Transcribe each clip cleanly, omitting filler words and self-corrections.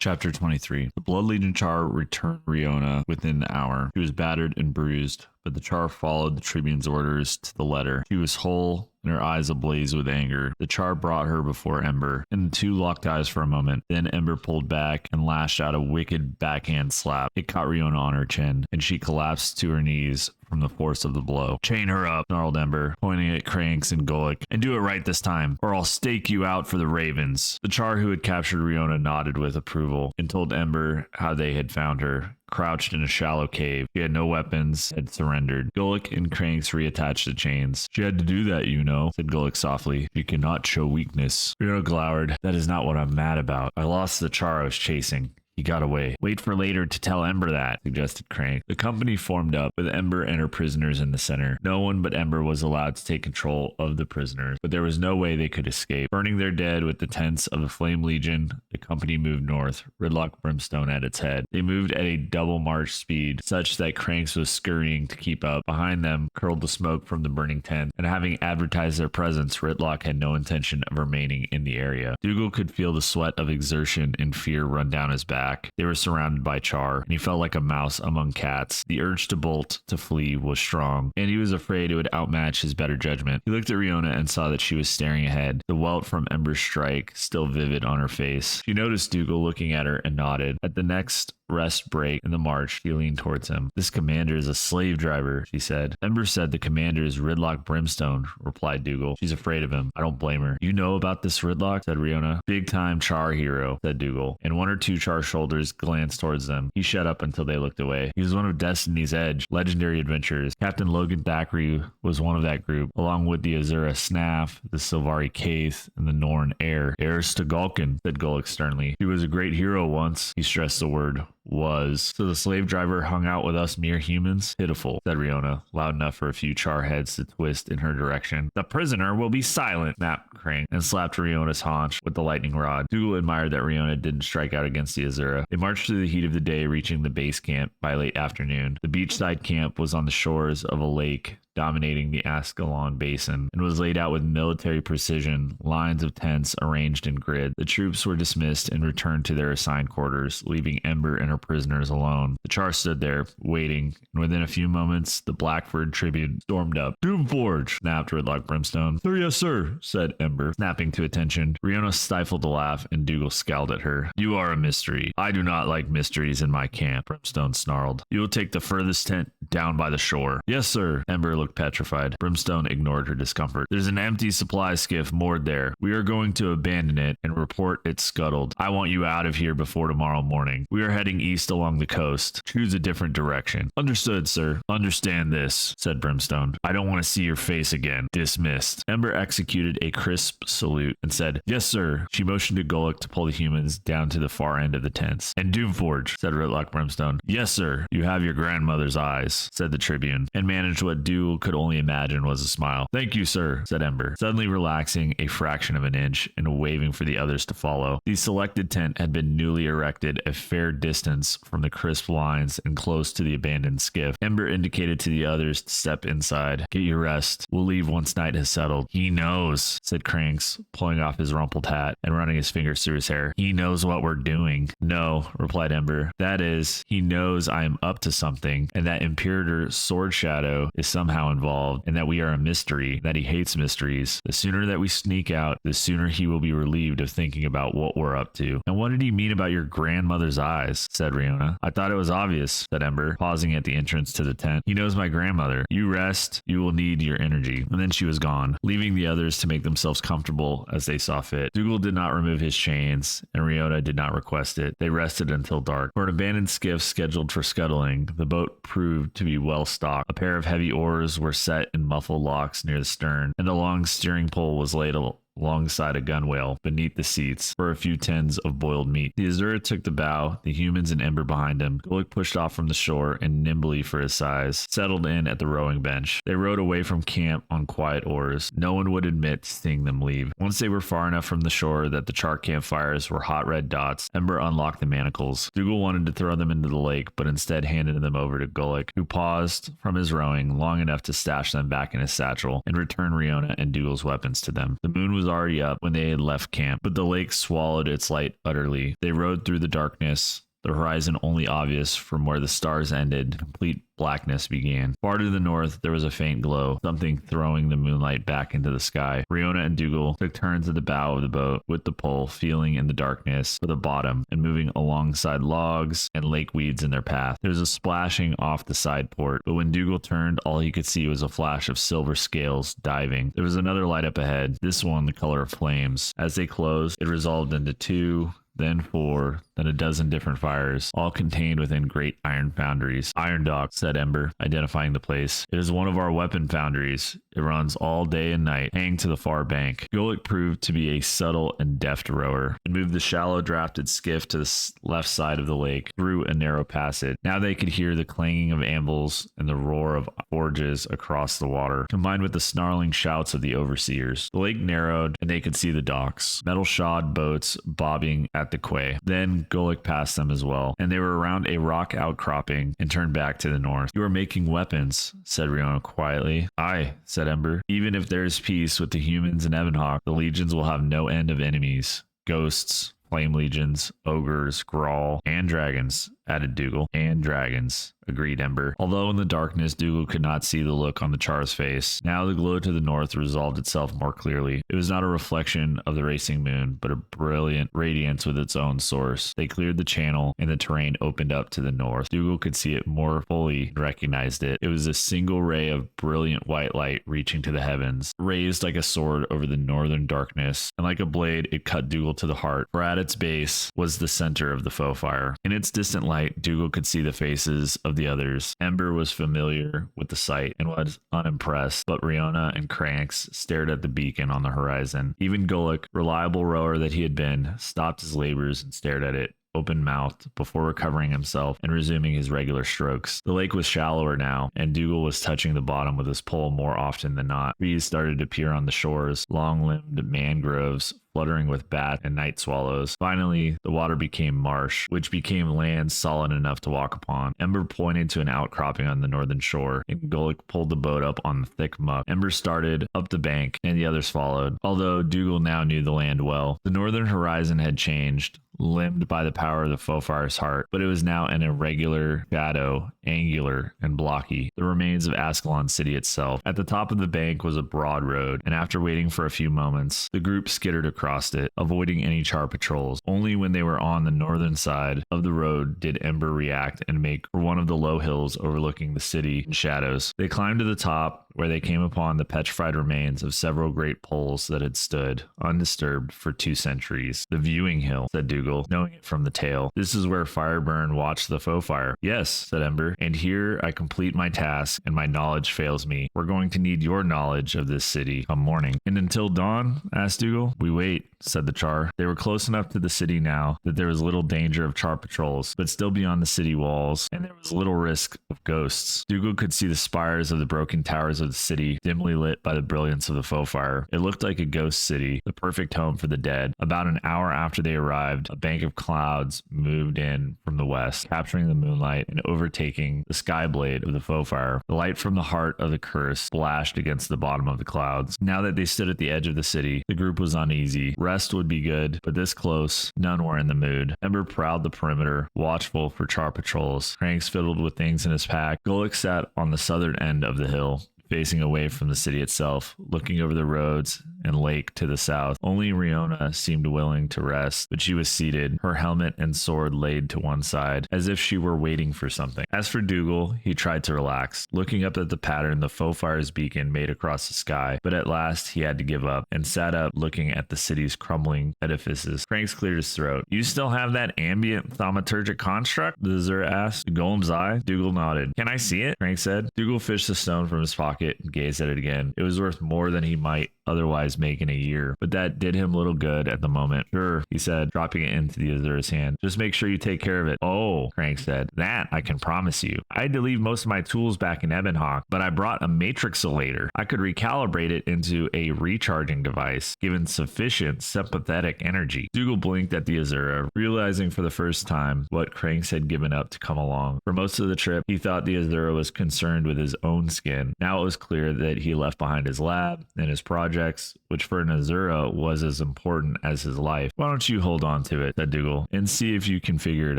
Chapter 23. The Blood Legion Char returned Riona within the hour. She was battered and bruised, but the Char followed the Tribune's orders to the letter. She was whole and her eyes ablaze with anger. The Char brought her before Ember, and the two locked eyes for a moment. Then Ember pulled back and lashed out a wicked backhand slap. It caught Riona on her chin, and she collapsed to her knees from the force of the blow. "Chain her up," snarled Ember, pointing at Cranks and Gulick, "and do it right this time, or I'll stake you out for the Ravens." The Char who had captured Riona nodded with approval and told Ember how they had found her. Crouched in a shallow cave. She had no weapons, had surrendered. Gulick and Cranks reattached the chains. "She had to do that, you know," said Gulick softly. "She cannot show weakness." Riona glowered. "That is not what I'm mad about. I lost the Char I was chasing. He got away." "Wait for later to tell Ember that," suggested Crank. The company formed up, with Ember and her prisoners in the center. No one but Ember was allowed to take control of the prisoners, but there was no way they could escape. Burning their dead with the tents of the Flame Legion, the company moved north, Ridlock Brimstone at its head. They moved at a double march speed, such that Cranks was scurrying to keep up. Behind them curled the smoke from the burning tent, and having advertised their presence, Ridlock had no intention of remaining in the area. Dougal could feel the sweat of exertion and fear run down his back. They were surrounded by Char, and he felt like a mouse among cats. The urge to bolt, to flee, was strong, and he was afraid it would outmatch his better judgment. He looked at Riona and saw that she was staring ahead, the welt from Ember's strike still vivid on her face. She noticed Dougal looking at her and nodded. At the next rest break in the march, she leaned towards him. "This commander is a slave driver," she said. "Ember said the commander is Ridlock Brimstone," replied Dougal. "She's afraid of him. I don't blame her." "You know about this Ridlock?" said Riona. "Big time Char hero," said Dougal, and one or two Char shoulders glanced towards them. He shut up until they looked away. "He was one of Destiny's Edge legendary adventurers. Captain Logan Thackeray was one of that group, along with the Azura Snaff, the Sylvari Kaith, and the Norn Heir. Heirs to Galkin," said Gulick sternly. "He was a great hero once." He stressed the word was. "So the slave driver hung out with us mere humans?" "Pitiful," said Riona, loud enough for a few Char heads to twist in her direction. "The prisoner will be silent," snapped Crank, and slapped Riona's haunch with the lightning rod. Dougal admired that Riona didn't strike out against the Azura. They marched through the heat of the day, reaching the base camp by late afternoon. The beachside camp was on the shores of a lake dominating the Ascalon basin, and was laid out with military precision, lines of tents arranged in grid. The troops were dismissed and returned to their assigned quarters, leaving Ember and her prisoners alone. The Char stood there, waiting, and within a few moments, the Blackford Tribune stormed up. "Doomforge!" snapped Ridlock Brimstone. "Sir, yes, sir," said Ember, snapping to attention. Riona stifled a laugh, and Dougal scowled at her. "You are a mystery. I do not like mysteries in my camp," Brimstone snarled. "You will take the furthest tent down by the shore." "Yes, sir." Ember looked petrified. Brimstone ignored her discomfort. "There's an empty supply skiff moored there. We are going to abandon it and report it scuttled. I want you out of here before tomorrow morning. We are heading east along the coast. Choose a different direction." "Understood, sir." "Understand this," said Brimstone. "I don't want to see your face again. Dismissed." Ember executed a crisp salute and said, "Yes, sir." She motioned to Gulick to pull the humans down to the far end of the tents. "And Doomforge," said Ridlock Brimstone. "Yes, sir." "You have your grandmother's eyes," said the Tribune, and managed what Dougal could only imagine was a smile. "Thank you, sir," said Ember, suddenly relaxing a fraction of an inch and waving for the others to follow. The selected tent had been newly erected a fair distance from the crisp lines and close to the abandoned skiff. Ember indicated to the others to step inside. "Get your rest. We'll leave once night has settled." "He knows," said Cranks, pulling off his rumpled hat and running his fingers through his hair. "He knows what we're doing." "No," replied Ember. "That is, he knows I am up to something, and that Imperator Sword Shadow is somehow involved, and that we are a mystery, that he hates mysteries. The sooner that we sneak out, the sooner he will be relieved of thinking about what we're up to." "And what did he mean about your grandmother's eyes?" said Riona. "I thought it was obvious," said Ember, pausing at the entrance to the tent. "He knows my grandmother. You rest. You will need your energy." And then she was gone, leaving the others to make themselves comfortable as they saw fit. Dougal did not remove his chains, and Riona did not request it. They rested until dark. For an abandoned skiff scheduled for scuttling, the boat proved to be well stocked. A pair of heavy oars were set in muffled locks near the stern, and the long steering pole was laid alongside a gunwale beneath the seats for a few tins of boiled meat. The Azura took the bow, the humans and Ember behind him. Gulick pushed off from the shore and nimbly for his size, settled in at the rowing bench. They rowed away from camp on quiet oars. No one would admit to seeing them leave. Once they were far enough from the shore that the Char campfires were hot red dots, Ember unlocked the manacles. Dougal wanted to throw them into the lake, but instead handed them over to Gulick, who paused from his rowing long enough to stash them back in his satchel and return Riona and Dougal's weapons to them. The moon was was already up when they had left camp, but the lake swallowed its light utterly. They rode through the darkness, the horizon only obvious from where the stars ended. Complete blackness began. Far to the north, there was a faint glow, something throwing the moonlight back into the sky. Riona and Dougal took turns at the bow of the boat, with the pole feeling in the darkness for the bottom and moving alongside logs and lake weeds in their path. There was a splashing off the side port, but when Dougal turned, all he could see was a flash of silver scales diving. There was another light up ahead, this one the color of flames. As they closed, it resolved into 2, then 4, then a dozen different fires, all contained within great iron foundries. Iron Dock, said Ember, identifying the place. It is one of our weapon foundries. It runs all day and night, hanging to the far bank. Gulick proved to be a subtle and deft rower, and moved the shallow drafted skiff to the left side of the lake, through a narrow passage. Now they could hear the clanging of anvils and the roar of forges across the water, combined with the snarling shouts of the overseers. The lake narrowed, and they could see the docks, metal-shod boats bobbing at the quay. Then Gulick passed them as well, and they were around a rock outcropping and turned back to the north. You are making weapons, said Riona quietly. Aye, said Ember. Even if there is peace with the humans in Evanhawk, the legions will have no end of enemies. Ghosts, flame legions, ogres, Grawl, and dragons, added Dougal. And dragons, agreed Ember. Although in the darkness, Dougal could not see the look on the Char's face. Now the glow to the north resolved itself more clearly. It was not a reflection of the racing moon, but a brilliant radiance with its own source. They cleared the channel, and the terrain opened up to the north. Dougal could see it more fully and recognized it. It was a single ray of brilliant white light reaching to the heavens, raised like a sword over the northern darkness, and like a blade it cut Dougal to the heart, for at its base was the center of the foe fire. In its distant light, Dougal could see the faces of the others. Ember was familiar with the sight and was unimpressed, but Riona and Cranks stared at the beacon on the horizon. Even Gulick, reliable rower that he had been, stopped his labors and stared at it, open-mouthed, before recovering himself and resuming his regular strokes. The lake was shallower now, and Dougal was touching the bottom with his pole more often than not. Trees started to appear on the shores, long-limbed mangroves fluttering with bat and night swallows. Finally, the water became marsh, which became land solid enough to walk upon. Ember pointed to an outcropping on the northern shore, and Gulick pulled the boat up on the thick muck. Ember started up the bank, and the others followed, although Dougal now knew the land well. The northern horizon had changed, limned by the power of the Foefire's heart, but it was now an irregular shadow, angular and blocky, the remains of Ascalon city itself. At the top of the bank was a broad road, and after waiting for a few moments, the group skittered across it, avoiding any Char patrols. Only when they were on the northern side of the road did Ember react and make for one of the low hills overlooking the city in shadows. They climbed to the top, where they came upon the petrified remains of several great poles that had stood undisturbed for 2 centuries. The viewing hill, said Dougal, knowing it from the tale. This is where Fireburn watched the foe fire. Yes, said Ember, and here I complete my task, and my knowledge fails me. We're going to need your knowledge of this city come morning. And until dawn? Asked Dougal. We wait, said the Char. They were close enough to the city now that there was little danger of Char patrols, but still beyond the city walls, and there was little risk of ghosts. Dougal could see the spires of the broken towers of the city, dimly lit by the brilliance of the foe fire. It looked like a ghost city, the perfect home for the dead. About an hour after they arrived, a bank of clouds moved in from the west, capturing the moonlight and overtaking the sky blade of the foe fire. The light from the heart of the curse splashed against the bottom of the clouds. Now that they stood at the edge of the city, the group was uneasy. Rest would be good, but this close, none were in the mood. Ember prowled the perimeter, watchful for Char patrols. Cranks fiddled with things in his pack. Gulick sat on the southern end of the hill, facing away from the city itself, looking over the roads and lake to the south. Only Riona seemed willing to rest, but she was seated, her helmet and sword laid to one side, as if she were waiting for something. As for Dougal, he tried to relax, looking up at the pattern the foe fire's beacon made across the sky, but at last he had to give up, and sat up looking at the city's crumbling edifices. Cranks cleared his throat. You still have that ambient thaumaturgic construct? The Zura asked. Golem's eye? Dougal nodded. Can I see it? Crank said. Dougal fished the stone from his pocket and gazed at it again. It was worth more than he might otherwise make in a year, but that did him little good at the moment. Sure, he said, dropping it into the Azura's hand. Just make sure you take care of it. Oh, Crank said, that I can promise you. I had to leave most of my tools back in Evanhawk, but I brought a matrixolator. I could recalibrate it into a recharging device, given sufficient sympathetic energy. Dougal blinked at the Azura, realizing for the first time what Cranks had given up to come along. For most of the trip, he thought the Azura was concerned with his own skin. Now it was clear that he left behind his lab and his projects, which for an Azura was as important as his life. Why don't you hold on to it, said Dougal, and see if you can figure it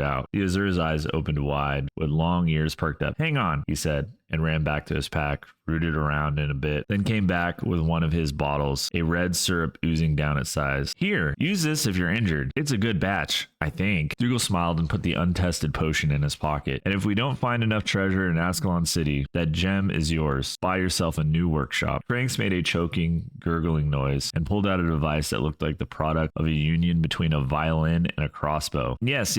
out. The Azura's eyes opened wide, with long ears perked up. Hang on, he said, and ran back to his pack, rooted around in a bit, then came back with one of his bottles, a red syrup oozing down its sides. Here, use this if you're injured. It's a good batch, I think. Dougal smiled and put the untested potion in his pocket. And if we don't find enough treasure in Ascalon City, that gem is yours. Buy yourself a new workshop. Franks made a choking, gurgling noise and pulled out a device that looked like the product of a union between a violin and a crossbow. Yes.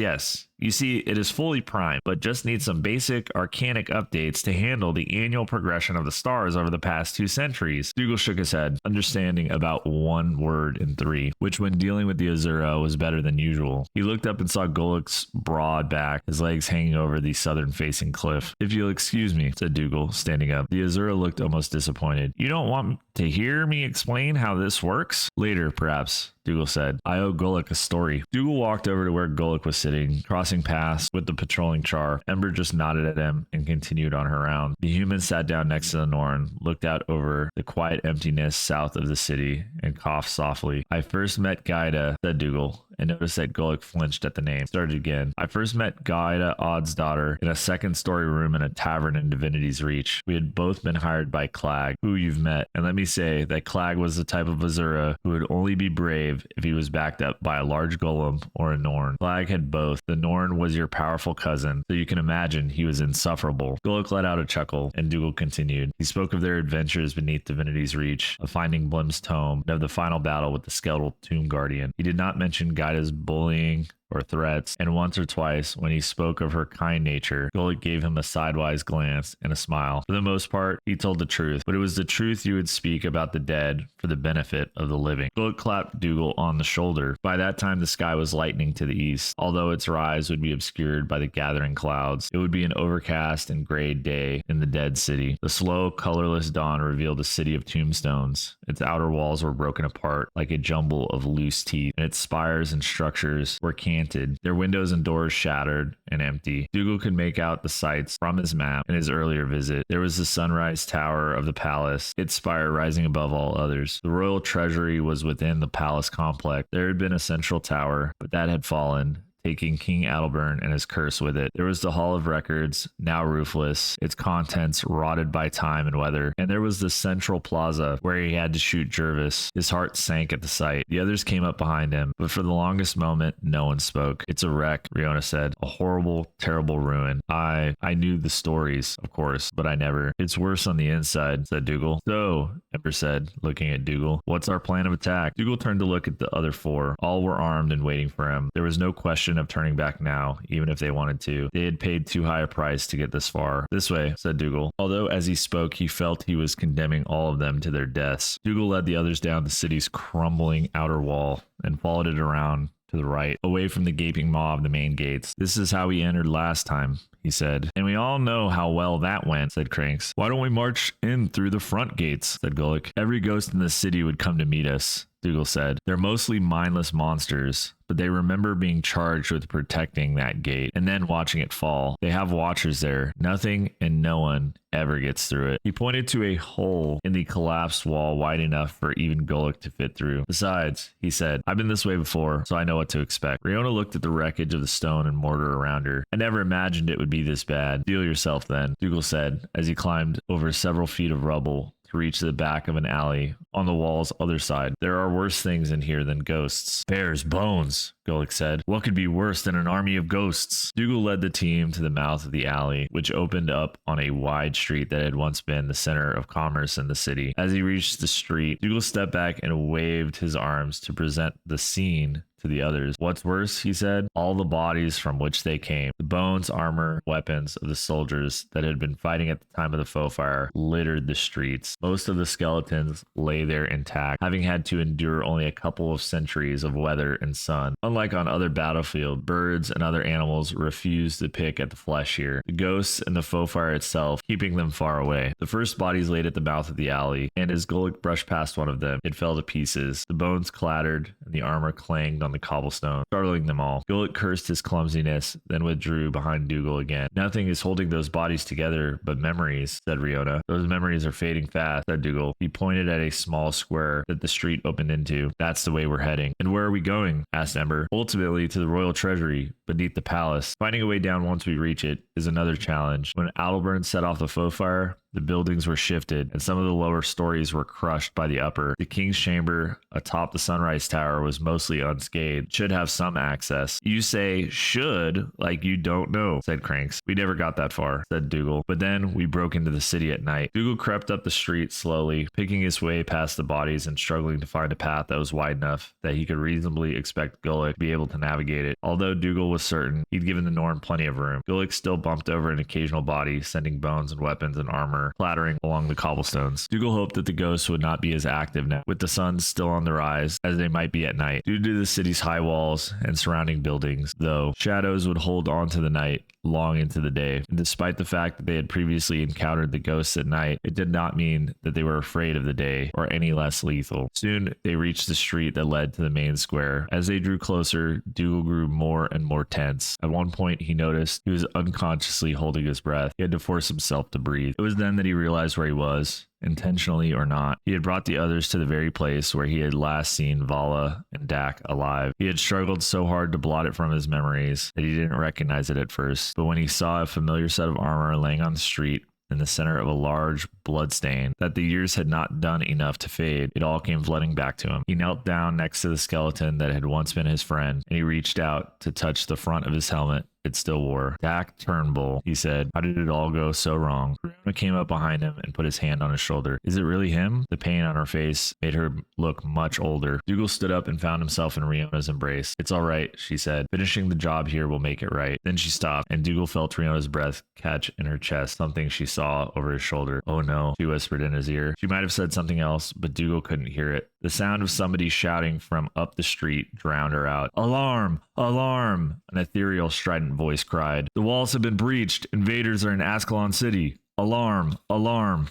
You see, it is fully primed, but just needs some basic arcanic updates to handle the annual progression of the stars over the past 2 centuries. Dougal shook his head, understanding about 1 word in 3, which when dealing with the Azura was better than usual. He looked up and saw Goluk's broad back, his legs hanging over the southern-facing cliff. If you'll excuse me, said Dougal, standing up. The Azura looked almost disappointed. You don't want to hear me explain how this works? Later, perhaps, Dougal said. I owe Goluk a story. Dougal walked over to where Goluk was sitting, crossing paths with the patrolling Char. Ember just nodded at him and continued on her round. The human sat down next to the Norn, looked out over the quiet emptiness south of the city, and coughed softly. I first met Gaida, said Dougal, and noticed that Goluk flinched at the name. Started again. I first met Gaida, Odd's daughter, in a second-story room in a tavern in Divinity's Reach. We had both been hired by Clag, who you've met, and let me say that Clag was the type of Azura who would only be brave if he was backed up by a large golem or a Norn. Clag had both. The Norn was your powerful cousin, so you can imagine he was insufferable. Goluk let out a chuckle, and Dougal continued. He spoke of their adventures beneath Divinity's Reach, of finding Blim's tome, and of the final battle with the skeletal tomb guardian. He did not mention Gaida's bullying or threats, and once or twice, when he spoke of her kind nature, Goluk gave him a sidewise glance and a smile. For the most part, he told the truth, but it was the truth you would speak about the dead for the benefit of the living. Goluk clapped Dougal on the shoulder. By that time, the sky was lightening to the east. Although its rise would be obscured by the gathering clouds, it would be an overcast and gray day in the dead city. The slow, colorless dawn revealed a city of tombstones. Its outer walls were broken apart like a jumble of loose teeth, and its spires and structures were canted, their windows and doors shattered and empty. Dougal could make out the sights from his map in his earlier visit. There was the sunrise tower of the palace, its spire rising above all others. The royal treasury was within the palace complex. There had been a central tower, but that had fallen, taking King Adalburn and his curse with it. There was the Hall of Records, now roofless, its contents rotted by time and weather. And there was the central plaza where he had to shoot Jervis. His heart sank at the sight. The others came up behind him, but for the longest moment, no one spoke. It's a wreck, Riona said. A horrible, terrible ruin. I knew the stories, of course, but I never. It's worse on the inside, said Dougal. So, Ember said, looking at Dougal, what's our plan of attack? Dougal turned to look at the other 4. All were armed and waiting for him. There was no question of turning back now, even if they wanted to. They had paid too high a price to get this far. This way, said Dougal. Although as he spoke, he felt he was condemning all of them to their deaths. Dougal led the others down the city's crumbling outer wall and followed it around to the right, away from the gaping maw of the main gates. This is how we entered last time, he said. And we all know how well that went, said Cranks. Why don't we march in through the front gates, said Goluk. Every ghost in the city would come to meet us, Dougal said. They're mostly mindless monsters, but they remember being charged with protecting that gate and then watching it fall. They have watchers there. Nothing and no one ever gets through it. He pointed to a hole in the collapsed wall wide enough for even Goluk to fit through. Besides, he said, I've been this way before, so I know what to expect. Riona looked at the wreckage of the stone and mortar around her. I never imagined it would be this bad. Steel yourself then, Dougal said, as he climbed over several feet of rubble to reach the back of an alley on the wall's other side. There are worse things in here than ghosts. Bears' bones, Goluk said. What could be worse than an army of ghosts? Dougal led the team to the mouth of the alley, which opened up on a wide street that had once been the center of commerce in the city. As he reached the street, Dougal stepped back and waved his arms to present the scene to the others. What's worse, he said, all the bodies from which they came. The bones, armor, weapons of the soldiers that had been fighting at the time of the foe fire littered the streets. Most of the skeletons lay there intact, having had to endure only a couple of centuries of weather and sun. Unlike Unlike on other battlefields, birds and other animals refused to pick at the flesh here. The ghosts and the faux fire itself, keeping them far away. The first bodies laid at the mouth of the alley, and as Gulick brushed past one of them, it fell to pieces. The bones clattered, and the armor clanged on the cobblestone, startling them all. Gulick cursed his clumsiness, then withdrew behind Dougal again. Nothing is holding those bodies together but memories, said Riona. Those memories are fading fast, said Dougal. He pointed at a small square that the street opened into. That's the way we're heading. And where are we going? Asked Ember. Ultimately to the royal treasury, beneath the palace. Finding a way down once we reach it is another challenge. When Adalburn set off the faux fire, the buildings were shifted, and some of the lower stories were crushed by the upper. The king's chamber atop the sunrise tower was mostly unscathed. Should have some access. You say should like you don't know, said Cranks. We never got that far, said Dougal. But then we broke into the city at night. Dougal crept up the street slowly, picking his way past the bodies and struggling to find a path that was wide enough that he could reasonably expect Gulick to be able to navigate it. Although Dougal was certain he'd given the Norn plenty of room, Gulick still bumped over an occasional body, sending bones and weapons and armor clattering along the cobblestones. Dougal hoped that the ghosts would not be as active now, with the sun still on the rise, as they might be at night. Due to the city's high walls and surrounding buildings, though, shadows would hold on to the night long into the day. And despite the fact that they had previously encountered the ghosts at night, it did not mean that they were afraid of the day or any less lethal. Soon, they reached the street that led to the main square. As they drew closer, Dougal grew more and more tense. At one point, he noticed he was unconsciously holding his breath. He had to force himself to breathe. It was then that he realized where he was. Intentionally or not, he had brought the others to the very place where he had last seen Vala and Dak alive. He had struggled so hard to blot it from his memories that he didn't recognize it at first, but when he saw a familiar set of armor laying on the street in the center of a large blood stain that the years had not done enough to fade, it all came flooding back to him. He knelt down next to the skeleton that had once been his friend, and he reached out to touch the front of his helmet it still wore. Dak Turnbull, he said. How did it all go so wrong? Riona came up behind him and put his hand on his shoulder. Is it really him? The pain on her face made her look much older. Dougal stood up and found himself in Riona's embrace. It's all right, she said. Finishing the job here will make it right. Then she stopped, and Dougal felt Riona's breath catch in her chest, something she saw over his shoulder. Oh no, she whispered in his ear. She might have said something else, but Dougal couldn't hear it. The sound of somebody shouting from up the street drowned her out. Alarm! Alarm! An ethereal, strident voice cried. The walls have been breached. Invaders are in Ascalon City. Alarm! Alarm!